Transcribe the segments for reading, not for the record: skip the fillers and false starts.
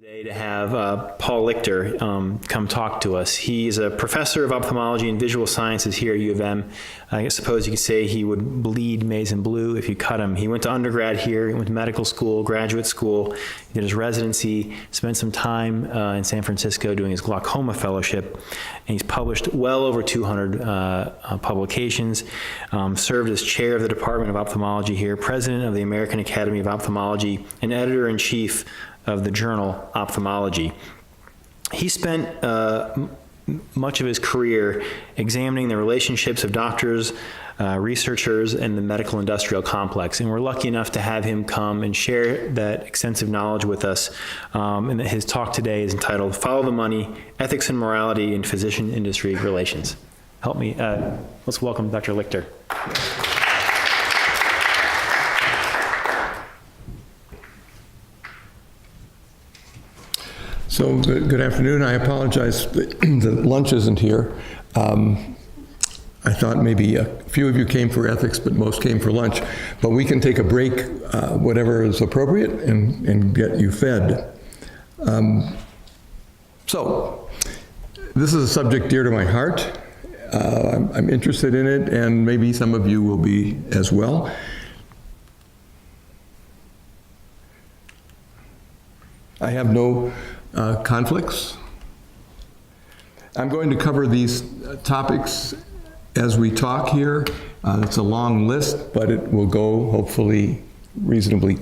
Today to have Paul Lichter come talk to us. He's a professor of ophthalmology and visual sciences here at U of M. I suppose you could say he would bleed maize and blue if you cut him. He went to undergrad here, he went to medical school, graduate school, he did his residency, spent some time in San Francisco doing his glaucoma fellowship, and he's published well over 200 publications, served as chair of the Department of Ophthalmology here, president of the American Academy of Ophthalmology, and editor-in-chief of the journal Ophthalmology. He spent much of his career examining the relationships of doctors, researchers, and the medical industrial complex. And we're lucky enough to have him come and share that extensive knowledge with us. And his talk today is entitled, Follow the Money, Ethics and Morality in Physician-Industry Relations. Help me, let's welcome Dr. Lichter. So good afternoon. I apologize that lunch isn't here. I thought maybe a few of you came for ethics, but most came for lunch. But we can take a break, whatever is appropriate, and get you fed. So this is a subject dear to my heart. I'm interested in it, and maybe some of you will be as well. I have no conflicts. I'm going to cover these topics as we talk here. It's a long list, but it will go hopefully reasonably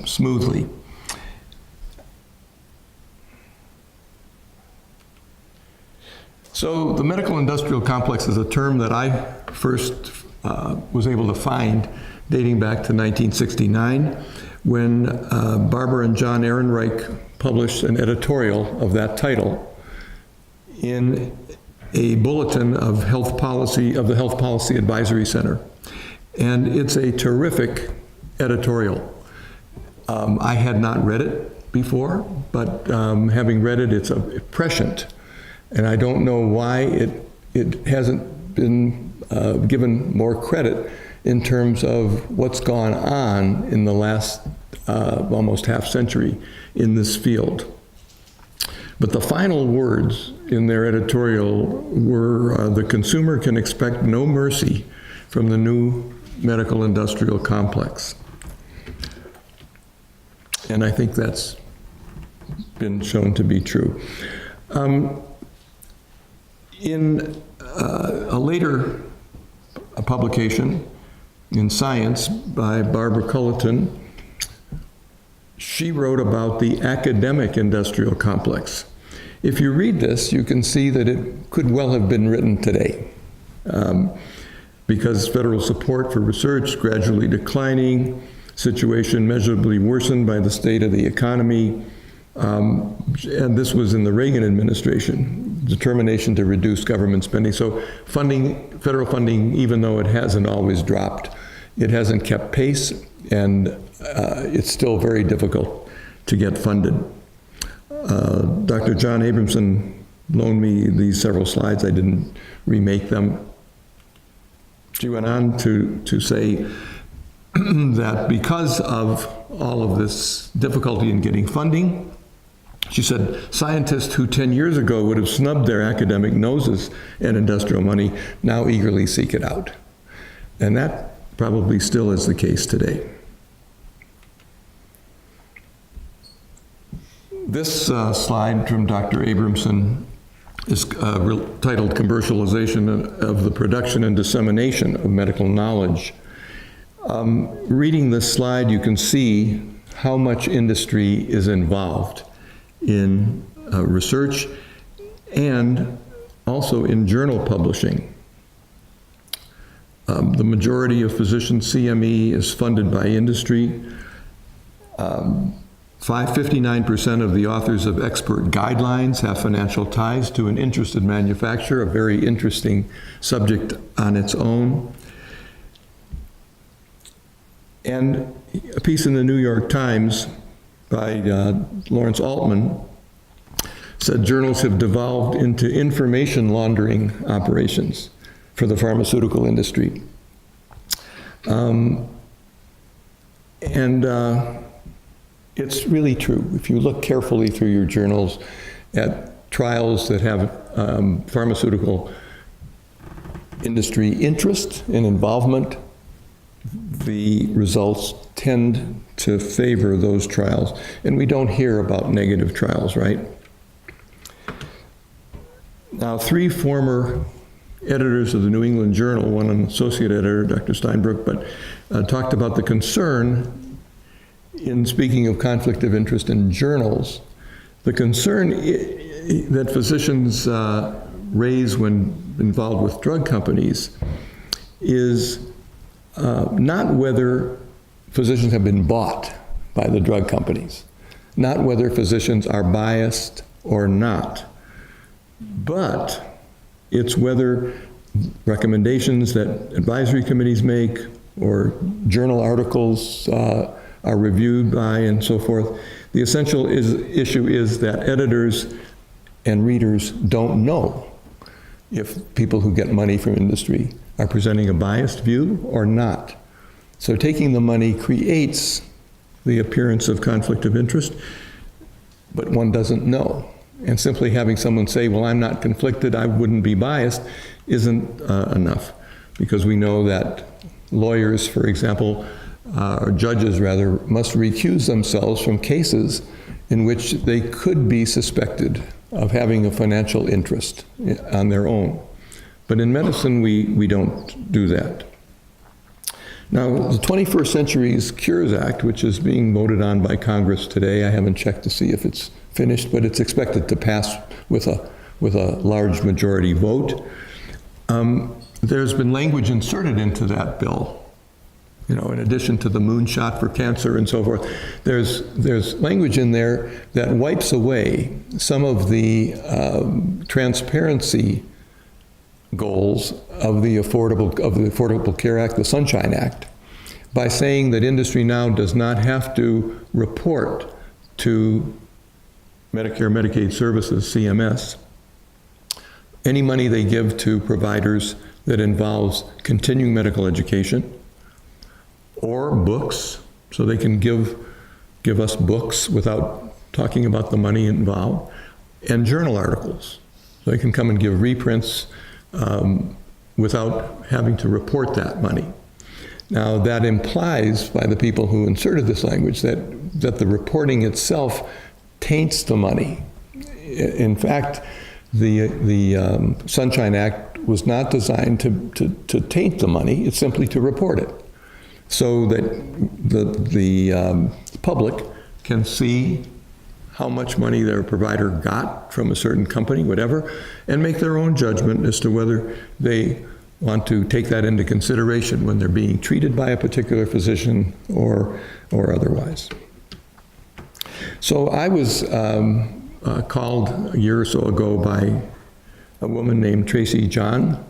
smoothly. So the medical industrial complex is a term that I first was able to find dating back to 1969 when Barbara and John Ehrenreich published an editorial of that title in a bulletin of the Health Policy Advisory Center. And it's a terrific editorial. I had not read it before, but having read it, it's prescient. And I don't know why it hasn't been given more credit in terms of what's gone on in the last almost half century in this field. But the final words in their editorial were, the consumer can expect no mercy from the new medical industrial complex. And I think that's been shown to be true. In a later publication in Science by Barbara Culleton, she wrote about the academic industrial complex. If you read this, you can see that it could well have been written today, because federal support for research gradually declining, situation measurably worsened by the state of the economy, and this was in the Reagan administration, determination to reduce government spending. So federal funding, even though it hasn't always dropped, it hasn't kept pace, and it's still very difficult to get funded. Dr. John Abramson loaned me these several slides. I didn't remake them. She went on to say that because of all of this difficulty in getting funding, she said, scientists who 10 years ago would have snubbed their academic noses at industrial money now eagerly seek it out. And that probably still is the case today. This slide from Dr. Abramson is titled Commercialization of the Production and Dissemination of Medical Knowledge. Reading this slide, you can see how much industry is involved in research and also in journal publishing. The majority of physician CME is funded by industry. 59% of the authors of expert guidelines have financial ties to an interested manufacturer, a very interesting subject on its own. And a piece in the New York Times by Lawrence Altman said journals have devolved into information laundering operations for the pharmaceutical industry. It's really true. If you look carefully through your journals at trials that have pharmaceutical industry interest and involvement, the results tend to favor those trials. And we don't hear about negative trials, right? Now, 3 former editors of the New England Journal, one an associate editor, Dr. Steinbrook, but talked about the concern in speaking of conflict of interest in journals, the concern that physicians raise when involved with drug companies is not whether physicians have been bought by the drug companies, not whether physicians are biased or not, but it's whether recommendations that advisory committees make or journal articles are reviewed by and so forth. The essential issue is that editors and readers don't know if people who get money from industry are presenting a biased view or not. So taking the money creates the appearance of conflict of interest, but one doesn't know. And simply having someone say, well, I'm not conflicted, I wouldn't be biased, isn't enough. Because we know that lawyers, for example, or judges rather, must recuse themselves from cases in which they could be suspected of having a financial interest on their own. But in medicine, we don't do that. Now, the 21st Century's Cures Act, which is being voted on by Congress today, I haven't checked to see if it's finished, but it's expected to pass with a large majority vote. There's been language inserted into that bill, you know, in addition to the moonshot for cancer and so forth. There's language in there that wipes away some of the transparency goals of the Affordable Care Act, the Sunshine Act, by saying that industry now does not have to report to Medicare, Medicaid Services, CMS, any money they give to providers that involves continuing medical education or books, so they can give us books without talking about the money involved, and journal articles. So they can come and give reprints without having to report that money. Now, that implies by the people who inserted this language that the reporting itself taints the money. In fact, the Sunshine Act was not designed to taint the money, it's simply to report it, so that the public can see how much money their provider got from a certain company, whatever, and make their own judgment as to whether they want to take that into consideration when they're being treated by a particular physician or otherwise. So I was called a year or so ago by a woman named Tracy John,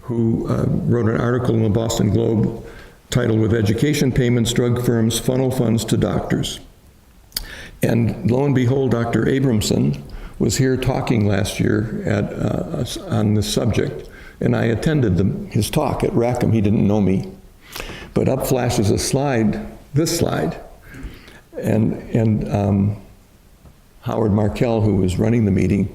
who wrote an article in the Boston Globe titled, "With Education Payments, Drug Firms Funnel Funds to Doctors." And lo and behold, Dr. Abramson was here talking last year on this subject, and I attended his talk at Rackham. He didn't know me. But up flashes a slide, this slide, and Howard Markell, who was running the meeting,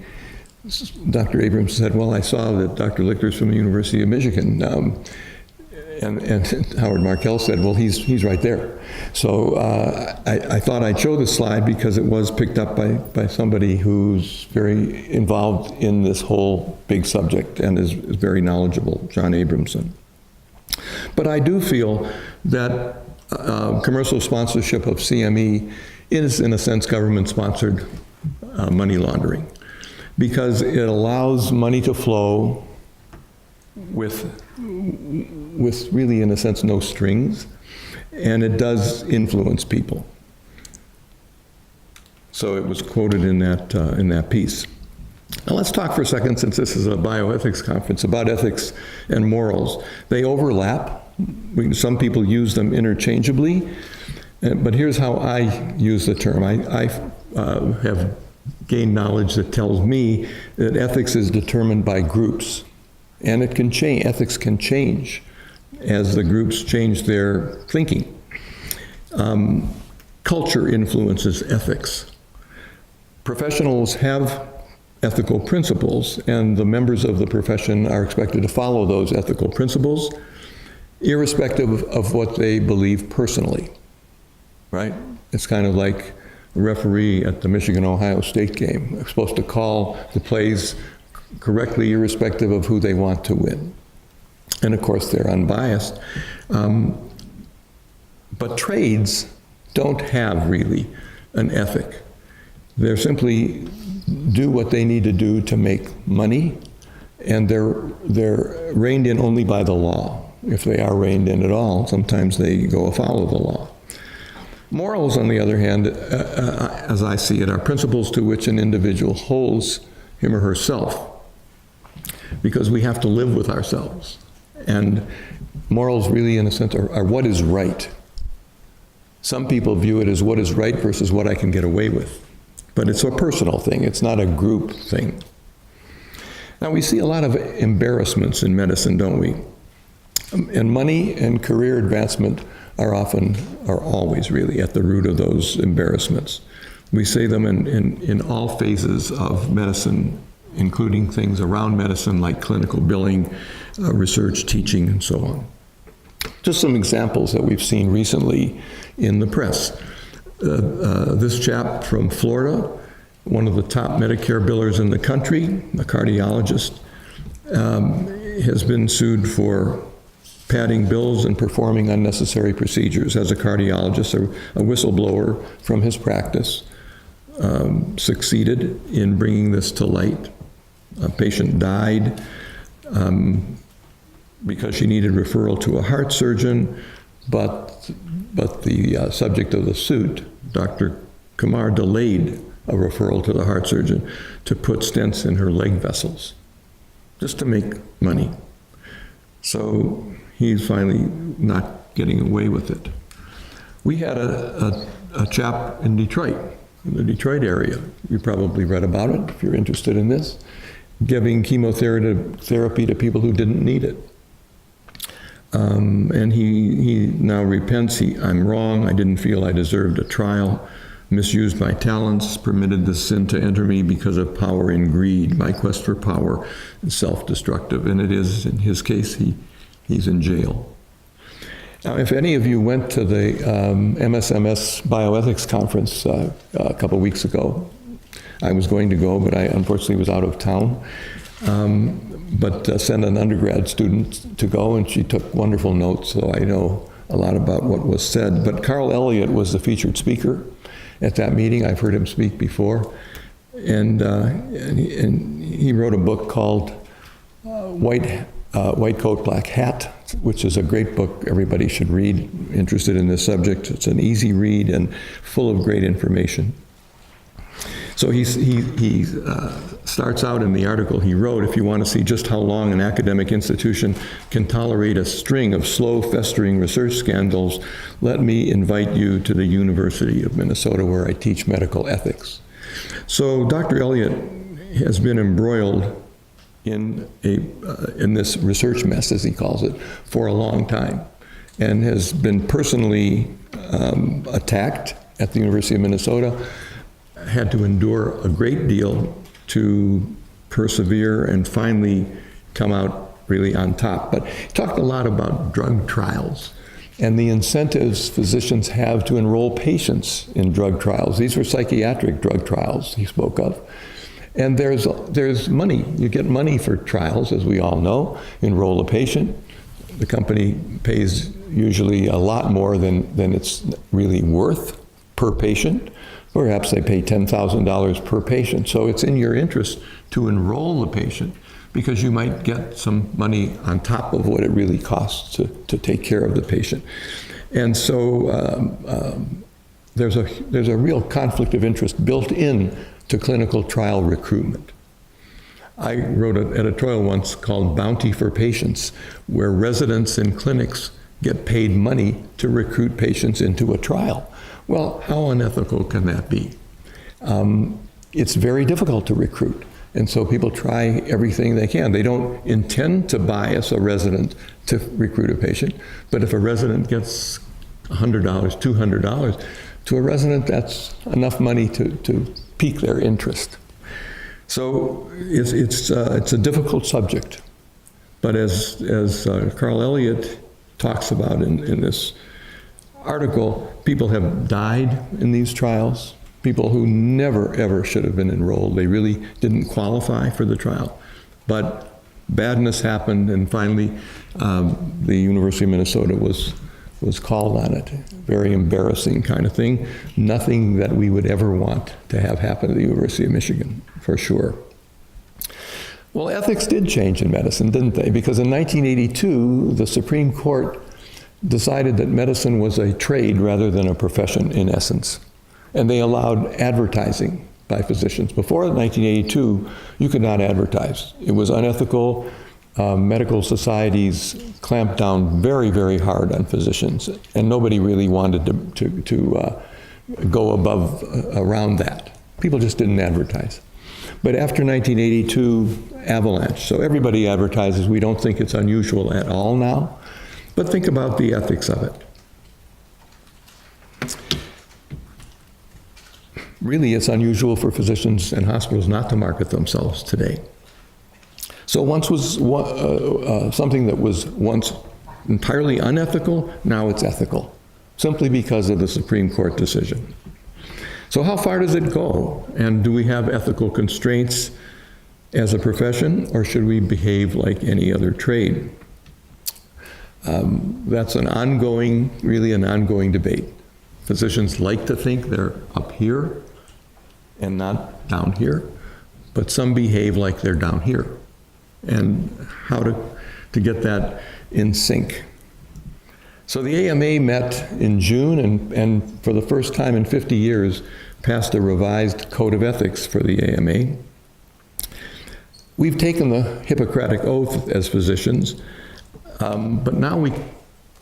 Dr. Abrams said, well, I saw that Dr. Lichter's from the University of Michigan. And Howard Markell said, well, he's right there. So I thought I'd show this slide because it was picked up by somebody who's very involved in this whole big subject and is very knowledgeable, John Abramson. But I do feel that commercial sponsorship of CME is, in a sense, government-sponsored money laundering, because it allows money to flow with really, in a sense, no strings, and it does influence people. So it was quoted in that piece. Now let's talk for a second, since this is a bioethics conference, about ethics and morals. They overlap. Some people use them interchangeably, but here's how I use the term. I have gained knowledge that tells me that ethics is determined by groups, and it can change. Ethics can change as the groups change their thinking. culture influences ethics. Professionals have ethical principles, and the members of the profession are expected to follow those ethical principles, irrespective of what they believe personally, right? It's kind of like a referee at the Michigan-Ohio State game. They're supposed to call the plays correctly, irrespective of who they want to win. And of course, they're unbiased. But trades don't have really an ethic. They're simply do what they need to do to make money, and they're reined in only by the law. If they are reined in at all, sometimes they go afoul of the law. Morals, on the other hand, as I see it, are principles to which an individual holds him or herself, because we have to live with ourselves. And morals really, in a sense, are what is right. Some people view it as what is right versus what I can get away with. But it's a personal thing. It's not a group thing. Now, we see a lot of embarrassments in medicine, don't we? And money and career advancement are always really at the root of those embarrassments. We see them in all phases of medicine, including things around medicine like clinical billing, research, teaching, and so on. Just some examples that we've seen recently in the press. This chap from Florida, one of the top Medicare billers in the country, a cardiologist, has been sued for padding bills and performing unnecessary procedures. As a cardiologist, a whistleblower from his practice succeeded in bringing this to light. A patient died because she needed referral to a heart surgeon, but the subject of the suit, Dr. Kumar, delayed a referral to the heart surgeon to put stents in her leg vessels, just to make money. So he's finally not getting away with it. We had a chap in Detroit, in the Detroit area. You probably read about it if you're interested in this, giving chemotherapy to people who didn't need it. And he now repents. I'm wrong. I didn't feel I deserved a trial. Misused my talents, permitted the sin to enter me because of power and greed. My quest for power is self-destructive. And it is, in his case, he's in jail. Now, if any of you went to the MSMS Bioethics conference a couple weeks ago, I was going to go, but I unfortunately was out of town. But sent an undergrad student to go, and she took wonderful notes, so I know a lot about what was said. But Carl Elliott was the featured speaker at that meeting. I've heard him speak before. And he wrote a book called White Coat, Black Hat, which is a great book everybody should read, interested in this subject. It's an easy read and full of great information. So he starts out in the article he wrote, if you want to see just how long an academic institution can tolerate a string of slow, festering research scandals, let me invite you to the University of Minnesota, where I teach medical ethics. So Dr. Elliott has been embroiled in this research mess, as he calls it, for a long time, and has been personally attacked at the University of Minnesota, had to endure a great deal to persevere and finally come out really on top. But he talked a lot about drug trials and the incentives physicians have to enroll patients in drug trials. These were psychiatric drug trials he spoke of. And there's money. You get money for trials, as we all know. Enroll a patient. The company pays usually a lot more than it's really worth per patient. Perhaps they pay $10,000 per patient. So it's in your interest to enroll the patient, because you might get some money on top of what it really costs to take care of the patient. And so there's a real conflict of interest built in to clinical trial recruitment. I wrote an editorial once called Bounty for Patients, where residents in clinics get paid money to recruit patients into a trial. Well, how unethical can that be? It's very difficult to recruit. And so people try everything they can. They don't intend to bias a resident to recruit a patient, but if a resident gets $100, $200 To a resident, that's enough money to pique their interest. So it's a difficult subject. But as Carl Elliott talks about in this article, people have died in these trials, people who never, ever should have been enrolled. They really didn't qualify for the trial. But badness happened, and finally the University of Minnesota was called on it. Very embarrassing kind of thing. Nothing that we would ever want to have happen at the University of Michigan, for sure. Well, ethics did change in medicine, didn't they? Because in 1982, the Supreme Court decided that medicine was a trade rather than a profession in essence. And they allowed advertising by physicians. Before 1982, you could not advertise. It was unethical. Medical societies clamped down very, very hard on physicians, and nobody really wanted to go around that. People just didn't advertise. But after 1982, avalanche. So everybody advertises. We don't think it's unusual at all now. But think about the ethics of it. Really, it's unusual for physicians and hospitals not to market themselves today. So once was something that was once entirely unethical, now it's ethical, simply because of the Supreme Court decision. So how far does it go? And do we have ethical constraints as a profession, or should we behave like any other trade? That's really an ongoing debate. Physicians like to think they're up here and not down here, but some behave like they're down here. And how to get that in sync. So the AMA met in June and for the first time in 50 years passed a revised code of ethics for the AMA. We've taken the Hippocratic Oath as physicians, but now we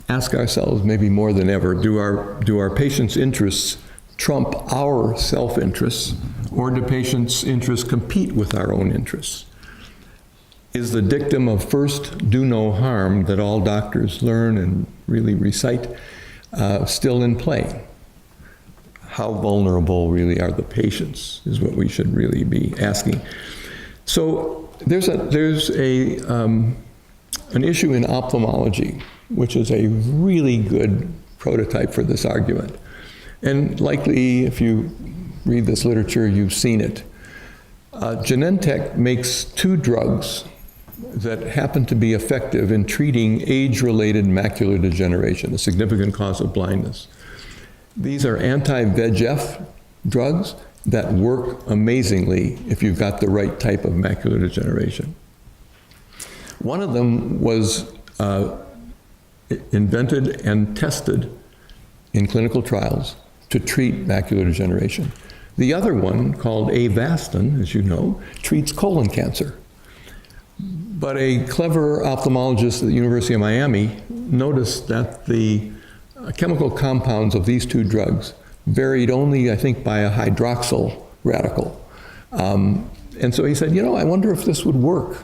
ask ourselves, maybe more than ever, do our patients' interests trump our self-interests, or do patients' interests compete with our own interests? Is the dictum of first do no harm that all doctors learn and really recite still in play? How vulnerable really are the patients is what we should really be asking. So there's an issue in ophthalmology, which is a really good prototype for this argument. And likely, if you read this literature, you've seen it. Genentech makes two drugs that happen to be effective in treating age-related macular degeneration, a significant cause of blindness. These are anti-VEGF drugs that work amazingly if you've got the right type of macular degeneration. One of them was invented and tested in clinical trials to treat macular degeneration. The other one, called Avastin, as you know, treats colon cancer. But a clever ophthalmologist at the University of Miami noticed that the chemical compounds of these two drugs varied only, I think, by a hydroxyl radical. And so he said, I wonder if this would work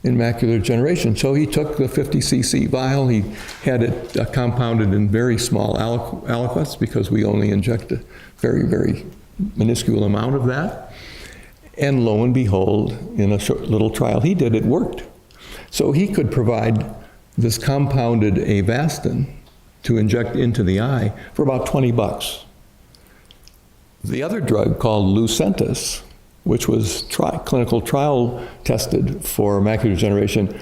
in macular degeneration. So he took the 50 cc vial, he had it compounded in very small aliquots because we only inject a very, very minuscule amount of that. And lo and behold, in a short little trial he did, it worked. So he could provide this compounded Avastin to inject into the eye for about $20. The other drug called Lucentis, which was clinical trial tested for macular degeneration,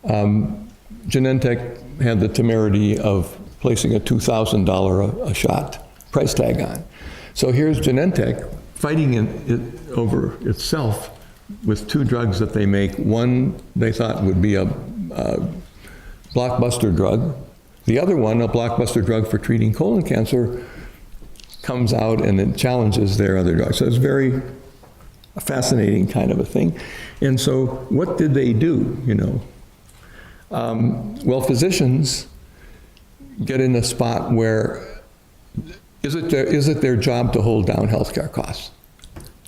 Genentech had the temerity of placing a $2,000 a shot price tag on. So here's Genentech fighting it over itself with two drugs that they make. One they thought would be a blockbuster drug. The other one, a blockbuster drug for treating colon cancer, comes out and it challenges their other drugs. So it's very fascinating kind of a thing. And so what did they do, Well, physicians get in a spot where is it their job to hold down healthcare costs?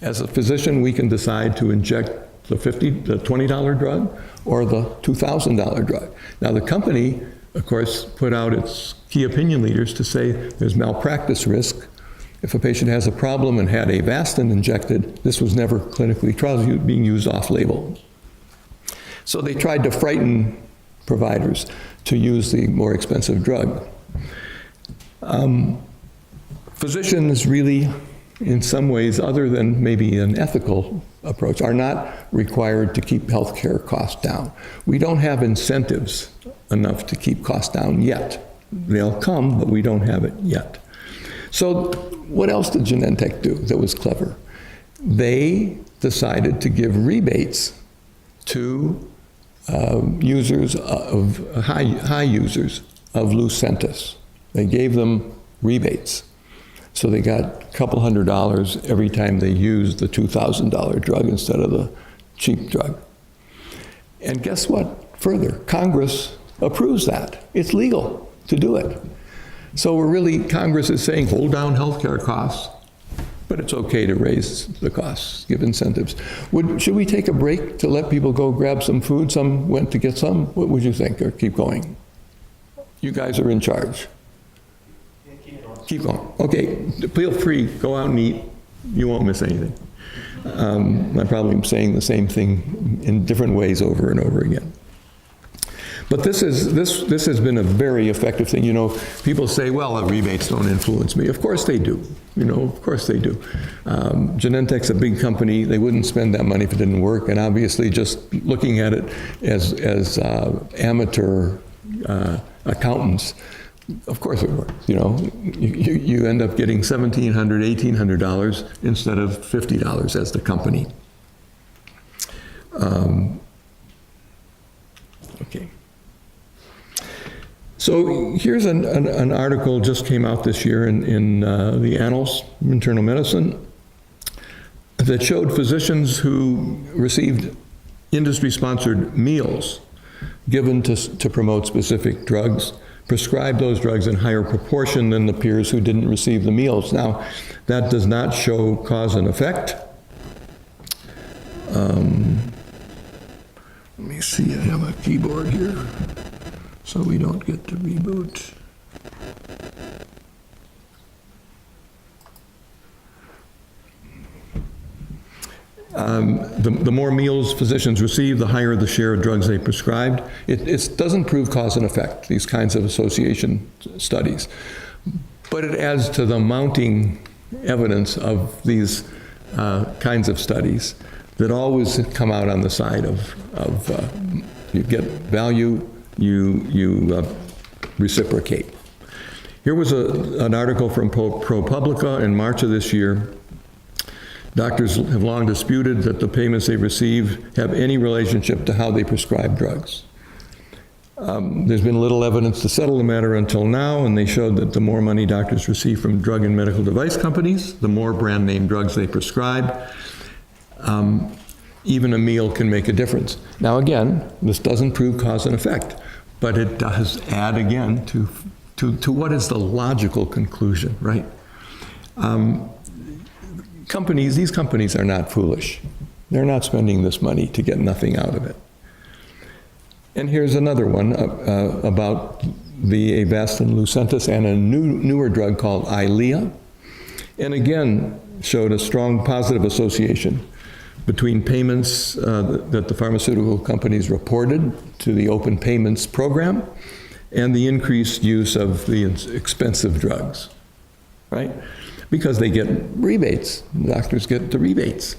As a physician, we can decide to inject the $20 drug or the $2,000 drug. Now the company, of course, put out its key opinion leaders to say there's malpractice risk If a patient has a problem and had Avastin injected, this was never clinically trialed, being used off-label. So they tried to frighten providers to use the more expensive drug. Physicians really, in some ways, other than maybe an ethical approach, are not required to keep healthcare costs down. We don't have incentives enough to keep costs down yet. They'll come, but we don't have it yet. So what else did Genentech do that was clever? They decided to give rebates to users of high users of Lucentis. They gave them rebates. So they got a couple $100 every time they used the $2,000 drug instead of the cheap drug. And guess what? Further, Congress approves that. It's legal to do it. So we're really, Congress is saying, hold down healthcare costs, but it's okay to raise the costs, give incentives. Should we take a break to let people go grab some food? Some went to get some. What would you think, or keep going? You guys are in charge. Keep going. Okay, feel free, go out and eat. You won't miss anything. I probably am saying the same thing in different ways over and over again. But this has been a very effective thing. You know, people say, well, the rebates don't influence me. Of course they do. You know, of course they do. Genentech's a big company. They wouldn't spend that money if it didn't work. And obviously, just looking at it as amateur accountants, of course it works. You know, you end up getting $1,700, $1,800 instead of $50 as the company. Okay. So here's an article just came out this year in the Annals of Internal Medicine that showed physicians who received industry-sponsored meals given to promote specific drugs prescribed those drugs in higher proportion than the peers who didn't receive the meals. Now, that does not show cause and effect. Let me see, I have a keyboard here, so we don't get to reboot. The more meals physicians receive, the higher the share of drugs they prescribed. It doesn't prove cause and effect, these kinds of association studies. But it adds to the mounting evidence of these kinds of studies that always come out on the side of you get value, you reciprocate. Here was an article from ProPublica in March of this year. Doctors have long disputed that the payments they receive have any relationship to how they prescribe drugs. There's been little evidence to settle the matter until now, and they showed that the more money doctors receive from drug and medical device companies, the more brand name drugs they prescribe. Even a meal can make a difference. Now again, this doesn't prove cause and effect, but it does add again to what is the logical conclusion, right? These companies are not foolish. They're not spending this money to get nothing out of it. And here's another one about the Avastin Lucentis and a newer drug called Eylea. And again, showed a strong positive association between payments that the pharmaceutical companies reported to the open payments program and the increased use of the expensive drugs, right? Because they get rebates. Doctors get the rebates.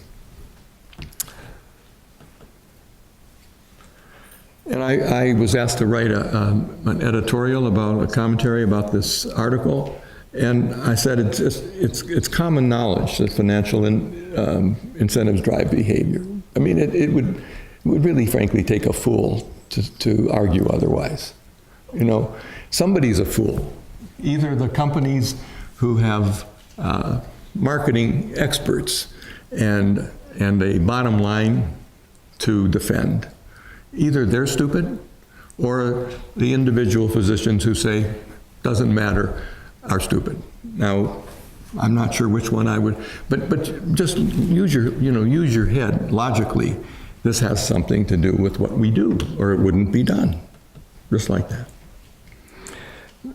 And I was asked to write an editorial about, a commentary about this article, and I said it's common knowledge that financial incentives drive behavior. I mean, it would really, frankly, take a fool to argue otherwise. You know, somebody's a fool. Either the companies who have marketing experts and a bottom line to defend. Either they're stupid or the individual physicians who say, doesn't matter, are stupid. Now, I'm not sure which one I would, but just use your head logically. This has something to do with what we do, or it wouldn't be done. Just like that.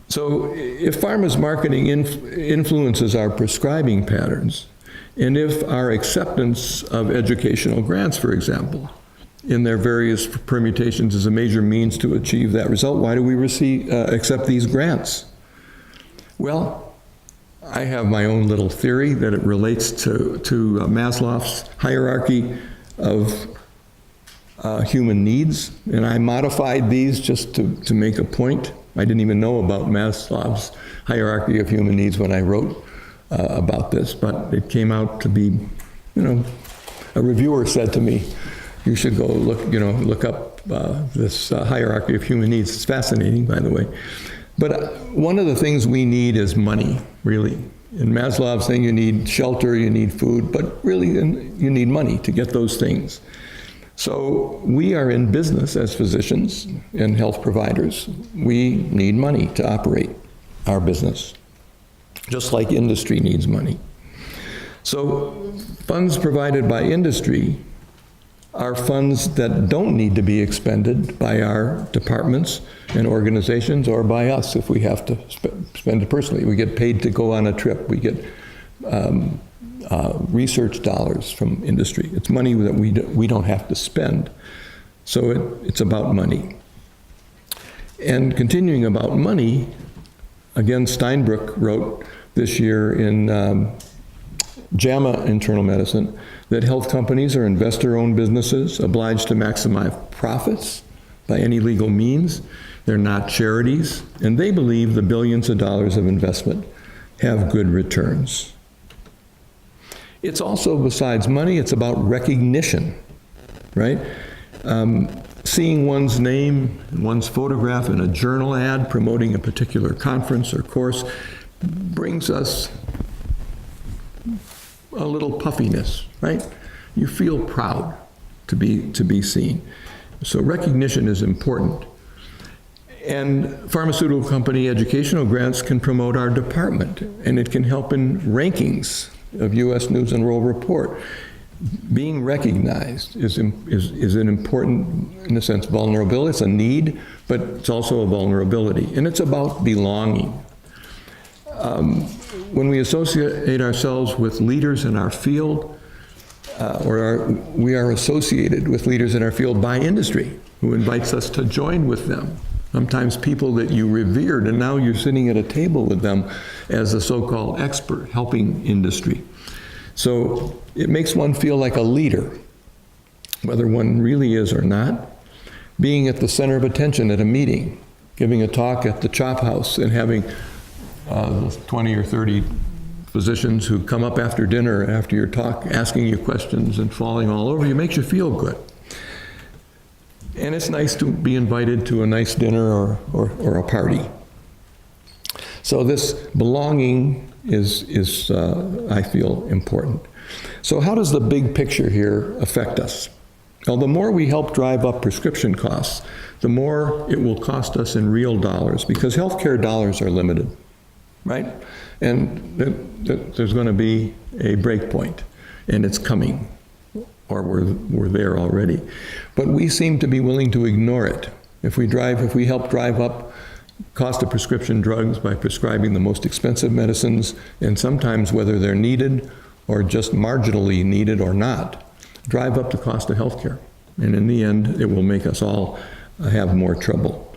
So if pharma's marketing influences our prescribing patterns, and if our acceptance of educational grants, for example, in their various permutations is a major means to achieve that result, why do we accept these grants? Well, I have my own little theory that it relates to Maslow's hierarchy of human needs, and I modified these just to make a point. I didn't even know about Maslow's hierarchy of human needs when I wrote about this, but it came out to be, a reviewer said to me, you should go look up this hierarchy of human needs. It's fascinating, by the way. But one of the things we need is money, really. In Maslow's thing, you need shelter, you need food, but really you need money to get those things. So we are in business as physicians and health providers. We need money to operate our business, just like industry needs money. So funds provided by industry are funds that don't need to be expended by our departments and organizations or by us if we have to spend it personally. We get paid to go on a trip. We get research dollars from industry. It's money that we don't have to spend. So it's about money. And continuing about money, again, Steinbrück wrote this year in JAMA Internal Medicine that health companies are investor-owned businesses obliged to maximize profits by any legal means. They're not charities, and they believe the billions of dollars of investment have good returns. It's also, besides money, it's about recognition, right? Seeing one's name, one's photograph in a journal ad promoting a particular conference or course brings us a little puffiness, right? You feel proud to be seen. So recognition is important. And pharmaceutical company educational grants can promote our department, and it can help in rankings of U.S. News and World Report. Being recognized is an important, in a sense, vulnerability. It's a need, but it's also a vulnerability. And it's about belonging. When we associate ourselves with leaders in our field, we are associated with leaders in our field by industry, who invites us to join with them. Sometimes people that you revered, and now you're sitting at a table with them as a so-called expert, helping industry. So it makes one feel like a leader, whether one really is or not. Being at the center of attention at a meeting, giving a talk at the Chop House, and having 20 or 30 physicians who come up after dinner, after your talk, asking you questions and falling all over you, makes you feel good. And it's nice to be invited to a nice dinner or a party. So this belonging is I feel, important. So how does the big picture here affect us? Well, the more we help drive up prescription costs, the more it will cost us in real dollars, because healthcare dollars are limited, right? And there's going to be a break point, and it's coming, or we're there already. But we seem to be willing to ignore it. If we help drive up cost of prescription drugs by prescribing the most expensive medicines, and sometimes whether they're needed or just marginally needed or not, drive up the cost of healthcare. And in the end, it will make us all have more trouble.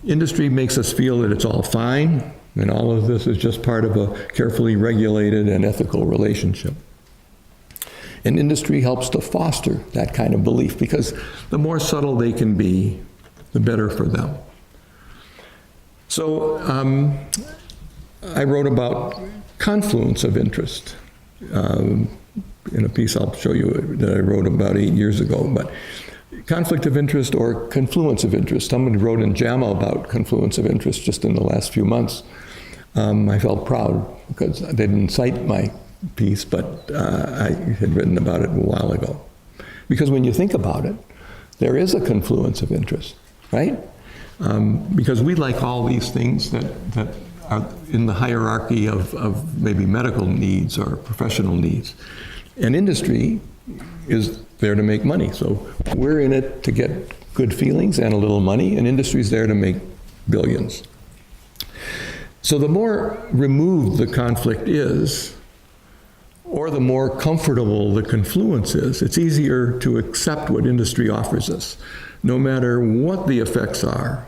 Industry makes us feel that it's all fine, and all of this is just part of a carefully regulated and ethical relationship. And industry helps to foster that kind of belief, because the more subtle they can be, the better for them. So I wrote about confluence of interest in a piece I'll show you that I wrote about 8 years ago. But conflict of interest or confluence of interest. Somebody wrote in JAMA about confluence of interest just in the last few months. I felt proud because they didn't cite my piece, but I had written about it a while ago. Because when you think about it, there is a confluence of interest, right? Because we like all these things that are in the hierarchy of maybe medical needs or professional needs. And industry is there to make money. So we're in it to get good feelings and a little money, and industry's there to make billions. So the more removed the conflict is, or the more comfortable the confluence is, it's easier to accept what industry offers us, no matter what the effects are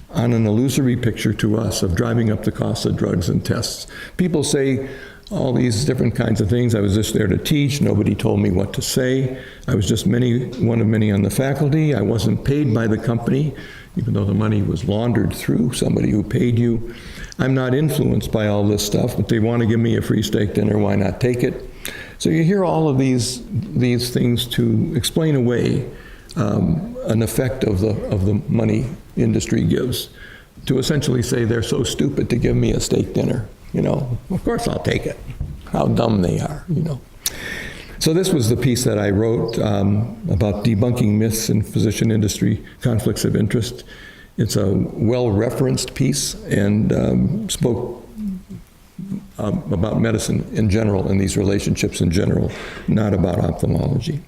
on an illusory picture to us of driving up the cost of drugs and tests. People say all these different kinds of things. I was just there to teach. Nobody told me what to say. I was just one of many on the faculty. I wasn't paid by the company, even though the money was laundered through somebody who paid you. I'm not influenced by all this stuff, but they want to give me a free steak dinner. Why not take it? So you hear all of these things to explain away an effect of the money industry gives, to essentially say they're so stupid to give me a steak dinner. You know, of course I'll take it. How dumb they are, you know. So this was the piece that I wrote about debunking myths in physician industry conflicts of interest. It's a well-referenced piece and spoke about medicine in general and these relationships in general, not about ophthalmology.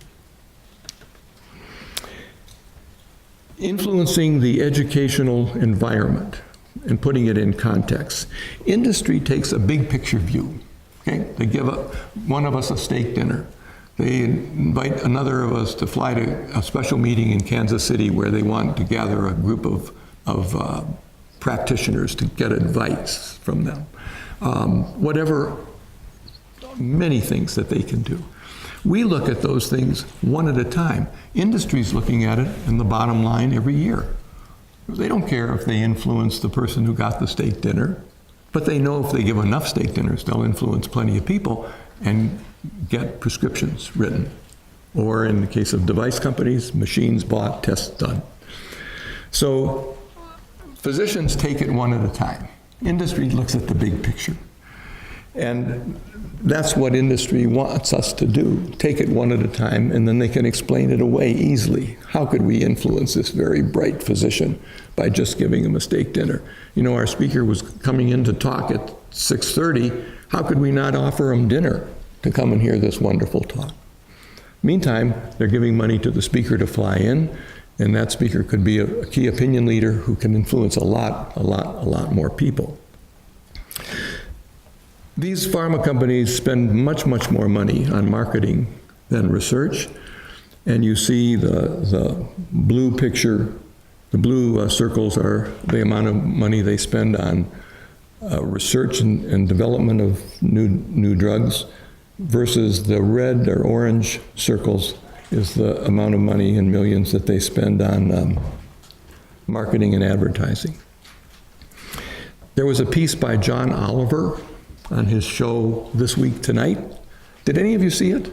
Influencing the educational environment and putting it in context. Industry takes a big picture view. Okay? They give one of us a steak dinner. They invite another of us to fly to a special meeting in Kansas City where they want to gather a group of practitioners to get advice from them. Whatever, many things that they can do. We look at those things one at a time. Industry's looking at it in the bottom line every year. They don't care if they influence the person who got the steak dinner, but they know if they give enough steak dinners, they'll influence plenty of people and get prescriptions written. Or in the case of device companies, machines bought, tests done. So physicians take it one at a time. Industry looks at the big picture. And that's what industry wants us to do. Take it one at a time, and then they can explain it away easily. How could we influence this very bright physician by just giving him a steak dinner? You know, our speaker was coming in to talk at 6:30. How could we not offer him dinner to come and hear this wonderful talk? Meantime, they're giving money to the speaker to fly in, and that speaker could be a key opinion leader who can influence a lot more people. These pharma companies spend much more money on marketing than research, and you see the blue picture, the blue circles are the amount of money they spend on research and development of new drugs, versus the red or orange circles is the amount of money in millions that they spend on marketing and advertising. There was a piece by John Oliver on his show This Week Tonight. Did any of you see it?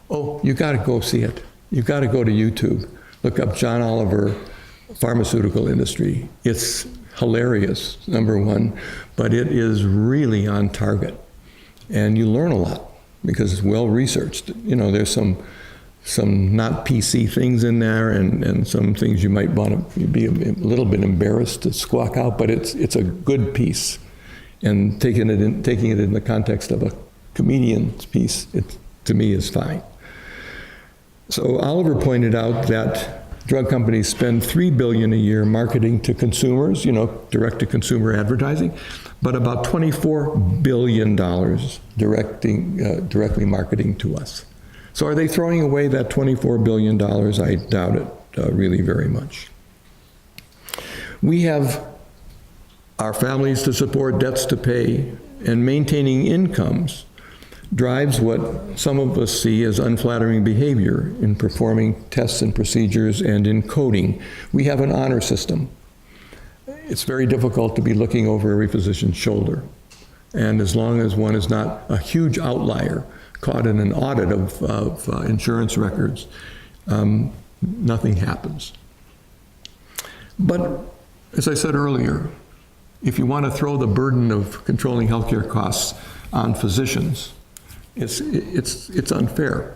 Oh, you got to go see it. You got to go to YouTube. Look up John Oliver, pharmaceutical industry. It's hilarious, number one, but it is really on target. And you learn a lot because it's well researched. You know, there's some not PC things in there and some things you might want to be a little bit embarrassed to squawk out, but it's a good piece. And taking it in the context of a comedian's piece, it to me is fine. So Oliver pointed out that drug companies spend $3 billion a year marketing to consumers, you know, direct-to-consumer advertising, but about $24 billion directly marketing to us. So are they throwing away that $24 billion? I doubt it really very much. We have our families to support, debts to pay, and maintaining incomes drives what some of us see as unflattering behavior in performing tests and procedures and in coding. We have an honor system. It's very difficult to be looking over every physician's shoulder. And as long as one is not a huge outlier caught in an audit of insurance records, nothing happens. But as I said earlier, if you want to throw the burden of controlling healthcare costs on physicians, it's unfair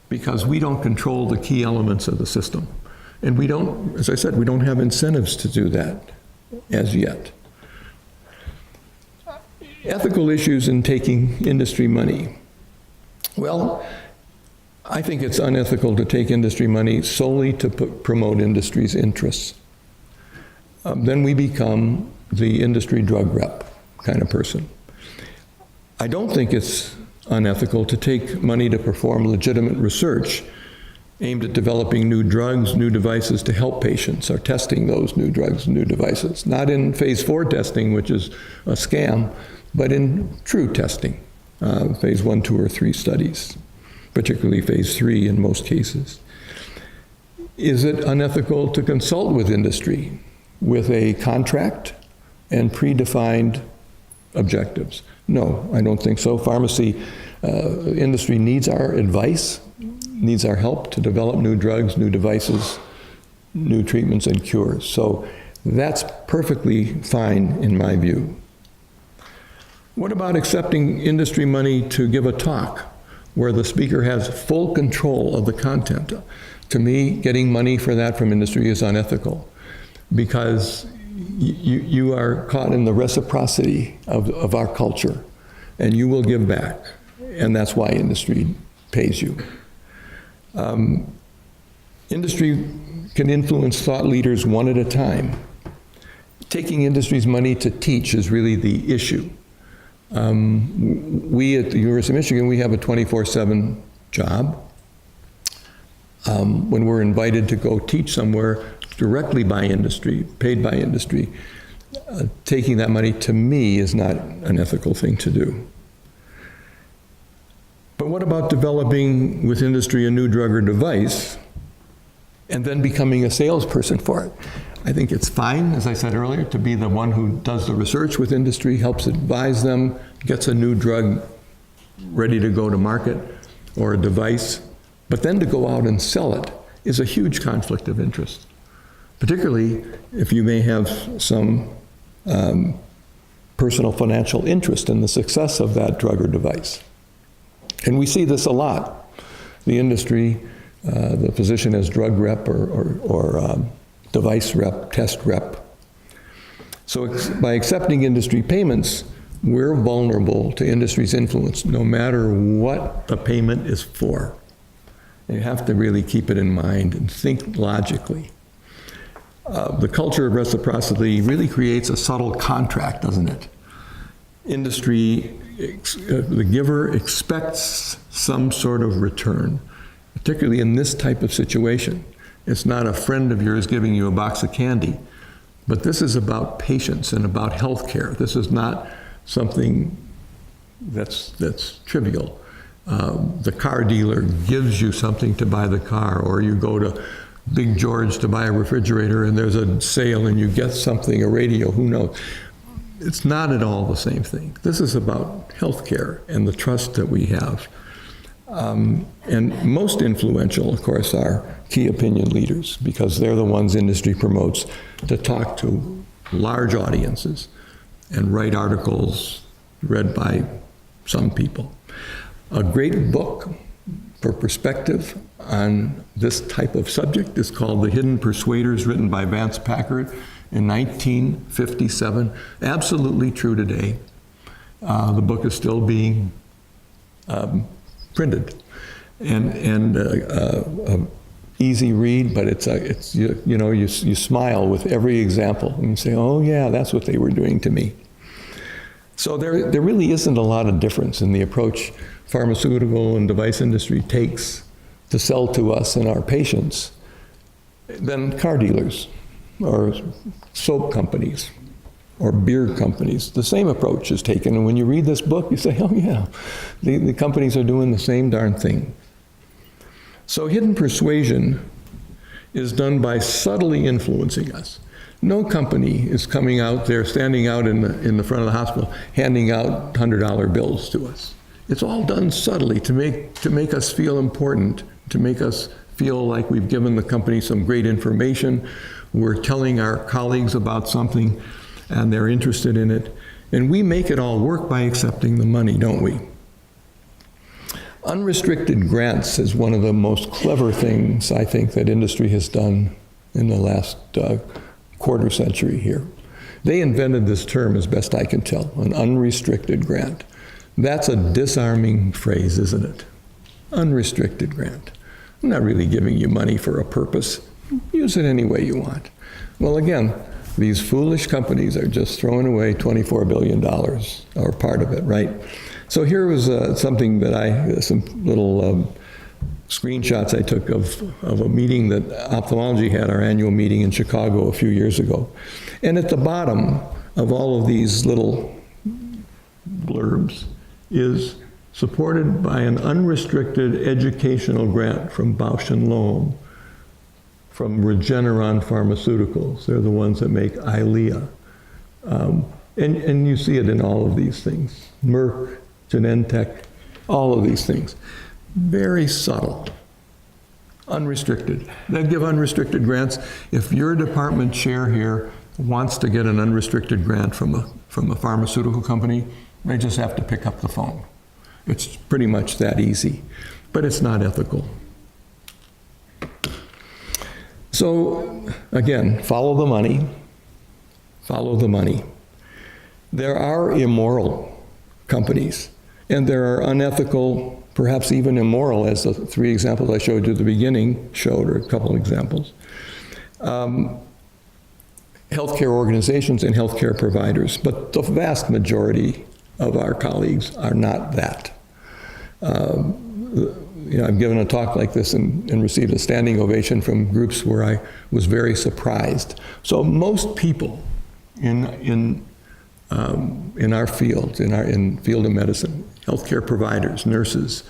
because we don't control the key elements of the system. And we don't, as I said, we don't have incentives to do that as yet. Ethical issues in taking industry money. Well, I think it's unethical to take industry money solely to promote industry's interests. Then we become the industry drug rep kind of person. I don't think it's unethical to take money to perform legitimate research aimed at developing new drugs, new devices to help patients, or testing those new drugs and new devices. Not in phase 4 testing, which is a scam, but in true testing, phase 1, 2, or 3 studies, particularly phase 3 in most cases. Is it unethical to consult with industry with a contract and predefined objectives? No, I don't think so. Pharmacy industry needs our advice, needs our help to develop new drugs, new devices, new treatments and cures. So that's perfectly fine in my view. What about accepting industry money to give a talk where the speaker has full control of the content? To me, getting money for that from industry is unethical because you are caught in the reciprocity of our culture, and you will give back, and that's why industry pays you. Industry can influence thought leaders one at a time. Taking industry's money to teach is really the issue. We at the University of Michigan, we have a 24/7 job. When we're invited to go teach somewhere directly by industry, paid by industry, taking that money to me is not an ethical thing to do. But what about developing with industry a new drug or device and then becoming a salesperson for it? I think it's fine, as I said earlier, to be the one who does the research with industry, helps advise them, gets a new drug ready to go to market or a device, but then to go out and sell it is a huge conflict of interest, particularly if you may have some personal financial interest in the success of that drug or device. And we see this a lot. The industry, the position as drug rep or device rep, test rep. So by accepting industry payments, we're vulnerable to industry's influence, no matter what the payment is for. You have to really keep it in mind and think logically. The culture of reciprocity really creates a subtle contract, doesn't it? Industry, the giver expects some sort of return, particularly in this type of situation. It's not a friend of yours giving you a box of candy, but this is about patients and about health care. This is not something that's trivial. The car dealer gives you something to buy the car, or you go to Big George to buy a refrigerator and there's a sale and you get something, a radio, who knows. It's not at all the same thing. This is about health care and the trust that we have. And most influential, of course, are key opinion leaders, because they're the ones industry promotes to talk to large audiences and write articles read by some people. A great book for perspective on this type of subject is called The Hidden Persuaders, written by Vance Packard in 1957. Absolutely true today. The book is still being printed, and easy read, but it's you smile with every example and you say, oh yeah, that's what they were doing to me. So there really isn't a lot of difference in the approach pharmaceutical and device industry takes to sell to us and our patients than car dealers or soap companies or beer companies. The same approach is taken, and when you read this book, you say, oh yeah, the companies are doing the same darn thing. So hidden persuasion is done by subtly influencing us. No company is coming out there, standing out in the front of the hospital, handing out $100 bills to us. It's all done subtly to make us feel important, to make us feel like we've given the company some great information. We're telling our colleagues about something and they're interested in it. And we make it all work by accepting the money, don't we? Unrestricted grants is one of the most clever things I think that industry has done in the last quarter century here. They invented this term, as best I can tell, an unrestricted grant. That's a disarming phrase, isn't it? Unrestricted grant. I'm not really giving you money for a purpose. Use it any way you want. Well, again, these foolish companies are just throwing away $24 billion, or part of it, right? So here was something that some little screenshots I took of a meeting that ophthalmology had, our annual meeting in Chicago a few years ago. And at the bottom of all of these little blurbs is supported by an unrestricted educational grant from Bausch & Lomb, from Regeneron Pharmaceuticals. They're the ones that make Eylea. And you see it in all of these things. Merck, Genentech, all of these things. Very subtle, unrestricted. They give unrestricted grants. If your department chair here wants to get an unrestricted grant from a pharmaceutical company, they just have to pick up the phone. It's pretty much that easy, but it's not ethical. So again, follow the money. Follow the money. There are immoral companies, and there are unethical, perhaps even immoral, as the 3 examples I showed you at the beginning showed, or a couple of examples. Healthcare organizations and healthcare providers, but the vast majority of our colleagues are not that. I've given a talk like this and received a standing ovation from groups where I was very surprised. So most people in our field, in field of medicine, healthcare providers, nurses,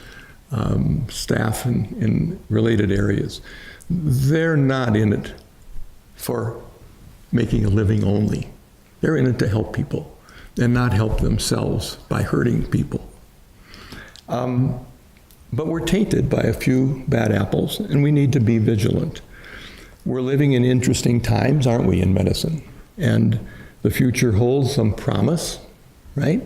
staff in related areas, they're not in it for making a living only. They're in it to help people and not help themselves by hurting people. But we're tainted by a few bad apples, and we need to be vigilant. We're living in interesting times, aren't we, in medicine? And the future holds some promise, right?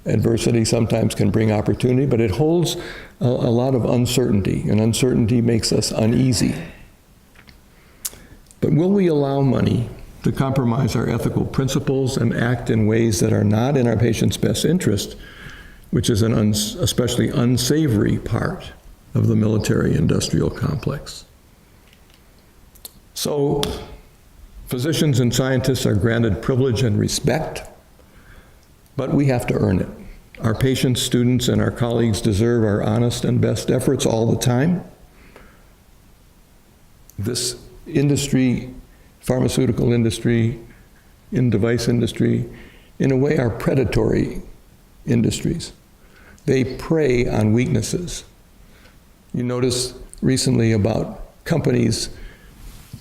Adversity sometimes can bring opportunity, but it holds a lot of uncertainty, and uncertainty makes us uneasy. But will we allow money to compromise our ethical principles and act in ways that are not in our patient's best interest, which is an especially unsavory part of the military-industrial complex? So, physicians and scientists are granted privilege and respect, but we have to earn it. Our patients, students, and our colleagues deserve our honest and best efforts all the time. This industry, pharmaceutical industry, device industry, in a way are predatory industries. They prey on weaknesses. You notice recently about companies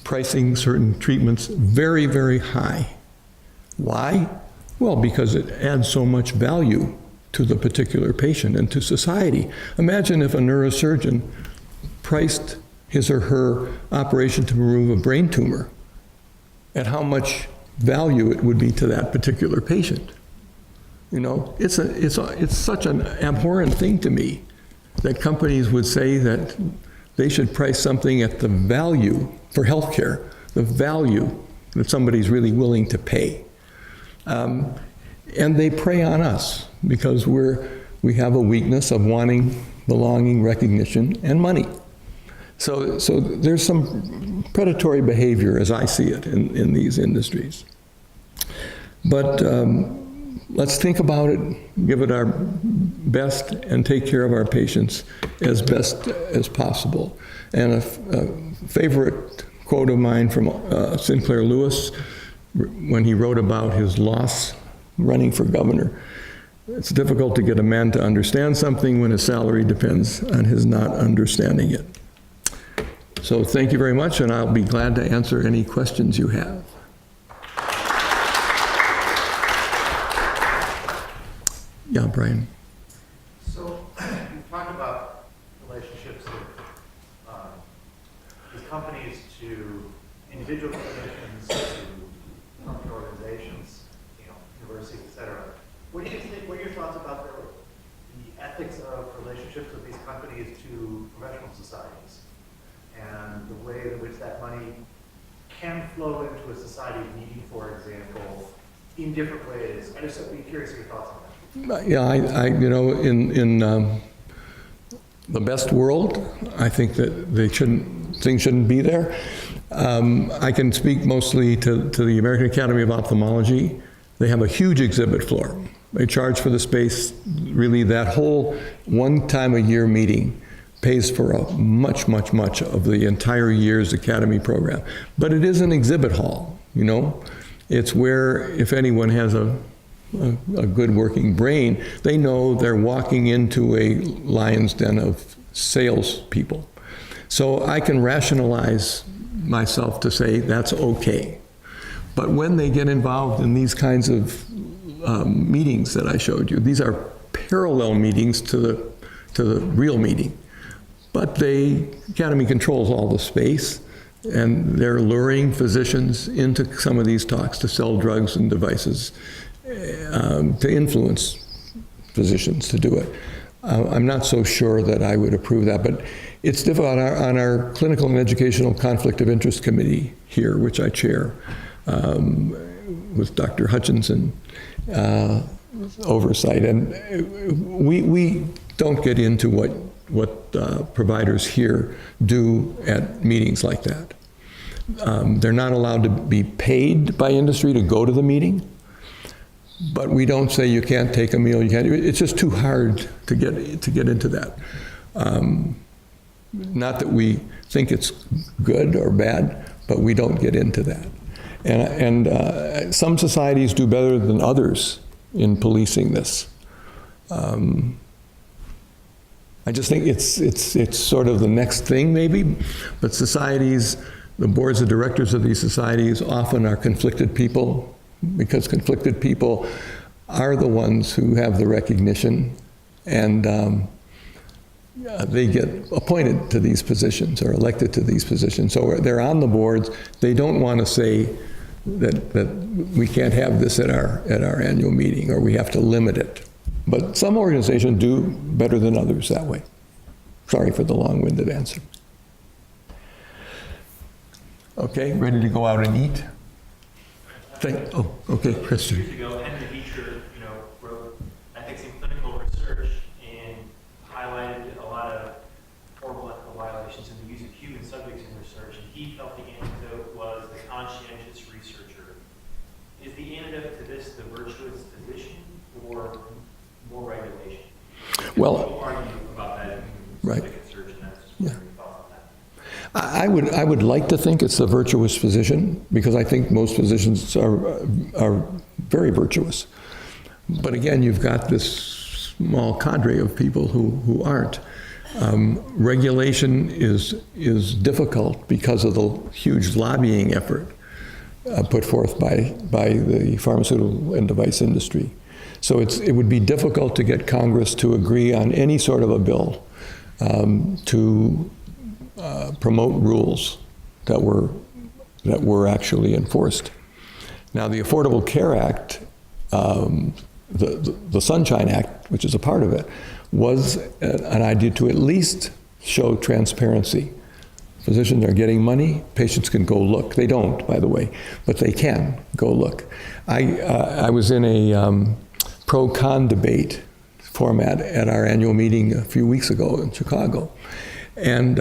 pricing certain treatments very, very high. Why? Well, because it adds so much value to the particular patient and to society. Imagine if a neurosurgeon priced his or her operation to remove a brain tumor at how much value it would be to that particular patient. You know, it's such an abhorrent thing to me that companies would say that they should price something at the value for healthcare, the value that somebody's really willing to pay. And they prey on us because we have a weakness of wanting belonging, recognition, and money. So there's some predatory behavior, as I see it, in these industries. But let's think about it, give it our best, and take care of our patients as best as possible. And a favorite quote of mine from Sinclair Lewis, when he wrote about his loss running for governor: "It's difficult to get a man to understand something when his salary depends on his not understanding it." So thank you very much, and I'll be glad to answer any questions you have. Yeah, Brian. So you talked about relationships with these companies to individual clinicians, to healthcare organizations, universities, et cetera. What do you think? What are your thoughts about the ethics of relationships with these companies to professional societies, and the way in which that money can flow into a society of need, for example, in different ways? I just would be curious of your thoughts on that. Yeah, in the best world, I think that things shouldn't be there. I can speak mostly to the American Academy of Ophthalmology. They have a huge exhibit floor. They charge for the space. Really, that whole one time a year meeting pays for a much of the entire year's Academy program. But it is an exhibit hall, you know? It's where, if anyone has a good working brain, they know they're walking into a lion's den of salespeople. So I can rationalize myself to say that's okay. But when they get involved in these kinds of meetings that I showed you, these are parallel meetings to the real meeting. But the Academy controls all the space, and they're luring physicians into some of these talks to sell drugs and devices, to influence physicians to do it. I'm not so sure that I would approve that, but it's difficult. On our Clinical and Educational Conflict of Interest Committee here, which I chair, with Dr. Hutchinson oversight, and we don't get into what providers here do at meetings like that. They're not allowed to be paid by industry to go to the meeting, but we don't say you can't take a meal, you can't. It's just too hard to get into that. Not that we think it's good or bad, but we don't get into that. And some societies do better than others in policing this. I just think it's sort of the next thing maybe, but societies, the boards of directors of these societies often are conflicted people, because conflicted people are the ones who have the recognition, and they get appointed to these positions or elected to these positions. So they're on the boards. They don't want to say that we can't have this at our annual meeting, or we have to limit it. But some organizations do better than others that way. Sorry for the long-winded answer. Okay, ready to go out and eat? Okay, Christian. Years ago, Lichter, wrote Ethics in Clinical Research and highlighted a lot of horrible ethical violations in the use of human subjects in research, and he felt the antidote was the conscientious researcher. Is the antidote to this the virtuous physician or more regulation? Well, people argue about that in right. research, and that's just what your thoughts on that. I would like to think it's the virtuous physician, because I think most physicians are very virtuous. But again, you've got this small cadre of people who aren't. Regulation is difficult because of the huge lobbying effort put forth by the pharmaceutical and device industry. So it would be difficult to get Congress to agree on any sort of a bill to promote rules that were actually enforced. Now, the Affordable Care Act, the Sunshine Act, which is a part of it, was an idea to at least show transparency. Physicians are getting money, patients can go look. They don't, by the way, but they can go look. I was in a pro-con debate format at our annual meeting a few weeks ago in Chicago. And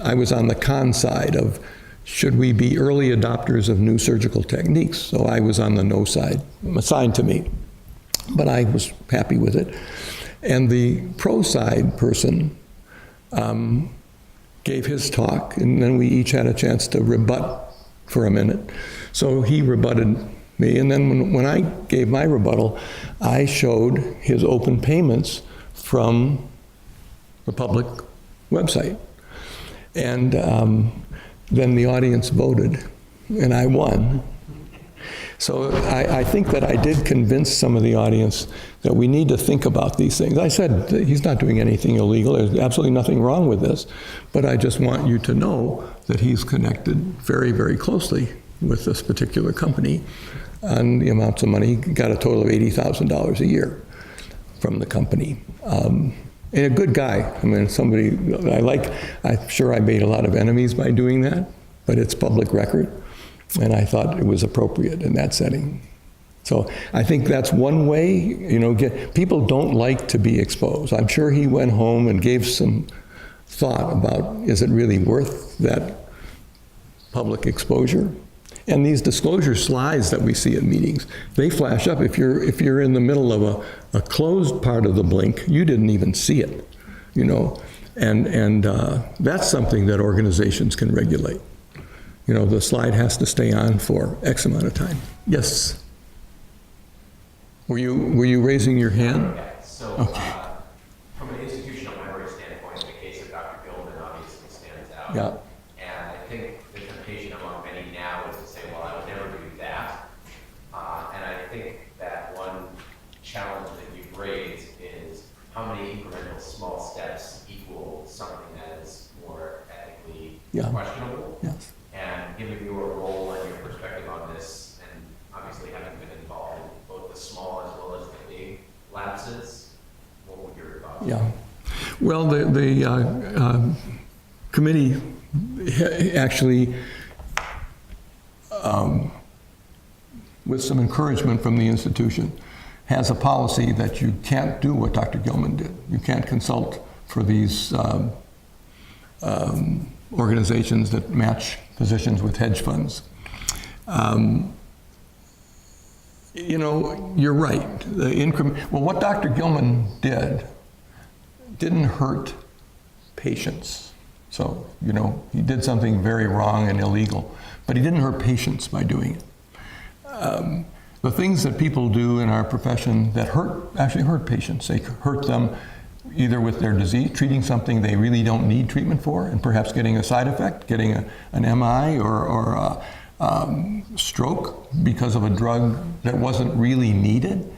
I was on the con side of, should we be early adopters of new surgical techniques? So I was on the no side, assigned to me. But I was happy with it. And the pro side person gave his talk, and then we each had a chance to rebut for a minute. So he rebutted me, and then when I gave my rebuttal, I showed his open payments from the public website. And then the audience voted, and I won. So I think that I did convince some of the audience that we need to think about these things. I said, he's not doing anything illegal, there's absolutely nothing wrong with this, but I just want you to know that he's connected very, very closely with this particular company on the amounts of money. He got a total of $80,000 a year from the company. And a good guy. I mean, somebody I like. I'm sure I made a lot of enemies by doing that, but it's public record, and I thought it was appropriate in that setting. So I think that's one way, people don't like to be exposed. I'm sure he went home and gave some thought about, is it really worth that public exposure. And these disclosure slides that we see at meetings, they flash up. If you're in the middle of a closed part of the blink, you didn't even see it, you know. And that's something that organizations can regulate. You know, the slide has to stay on for X amount of time. Yes? Were you raising your hand? Yeah, so from an institutional memory standpoint, the case of Dr. Gilman obviously stands out. Yeah. And I think the temptation among many now is to say, well, I would never do that. And I think that one challenge that you've raised is how many incremental small steps equal something that is more ethically questionable. Yes. And given your role and your perspective on this, and obviously having been involved in both the small as well as the big lapses, what would your thoughts be? Yeah. Well, the committee actually, with some encouragement from the institution, has a policy that you can't do what Dr. Gilman did. You can't consult for these organizations that match physicians with hedge funds. You know, you're right. Well, what Dr. Gilman didn't hurt patients. So, you know, he did something very wrong and illegal, but he didn't hurt patients by doing it. The things that people do in our profession that actually hurt patients. They hurt them either with their disease, treating something they really don't need treatment for, and perhaps getting a side effect, getting an MI or a stroke because of a drug that wasn't really needed.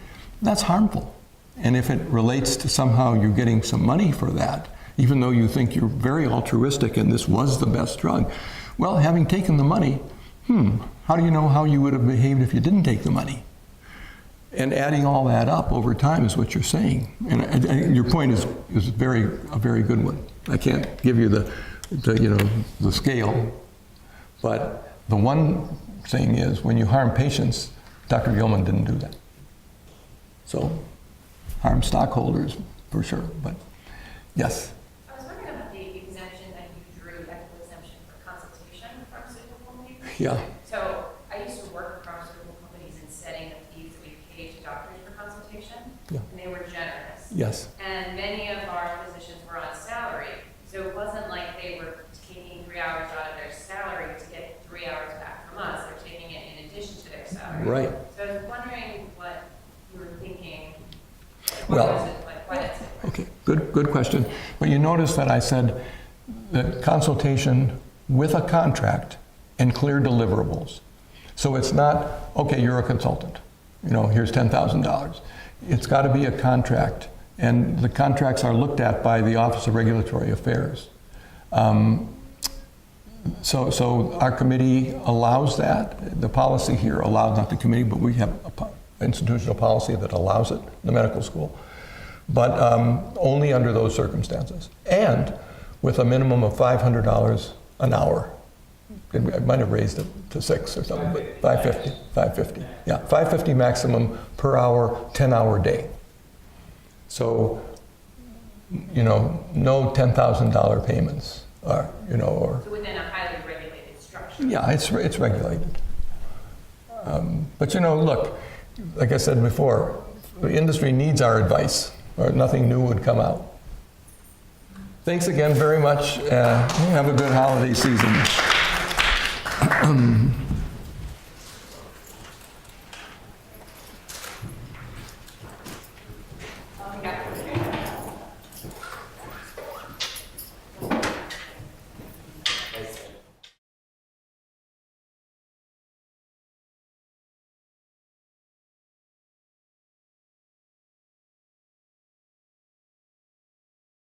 That's harmful. And if it relates to somehow you're getting some money for that, even though you think you're very altruistic and this was the best drug, well, having taken the money, how do you know how you would have behaved if you didn't take the money? And adding all that up over time is what you're saying. And your point is a very good one. I can't give you the scale, but the one thing is when you harm patients, Dr. Gilman didn't do that. So harm stockholders for sure, but yes. I was wondering about the exemption that you drew, ethical exemption for consultation with pharmaceutical companies. Yeah. So I used to work with pharmaceutical companies in setting the fees that we paid to doctors for consultation, and they were generous. Yes. And many of our physicians were on salary, so it wasn't like they were taking 3 hours out of their salary to get 3 hours back from us. They're taking it in addition to their salary. Right. So I was wondering what you were thinking. Well, Why that's different. okay, good question. But you notice that I said that consultation with a contract and clear deliverables. So it's not, okay, you're a consultant, you know, here's $10,000. It's got to be a contract, and the contracts are looked at by the Office of Regulatory Affairs. So our committee allows that. The policy here allows, not the committee, but we have an institutional policy that allows it, the medical school, but only under those circumstances. And with a minimum of $500 an hour. I might have raised it to $6 or something, but $550. Yeah, $550 maximum per hour, 10-hour day. So, you know, no $10,000 payments, or, you know, or. So within a highly regulated structure. Yeah, it's regulated. But you know, look, like I said before, the industry needs our advice, or nothing new would come out. Thanks again very much. Have a good holiday season.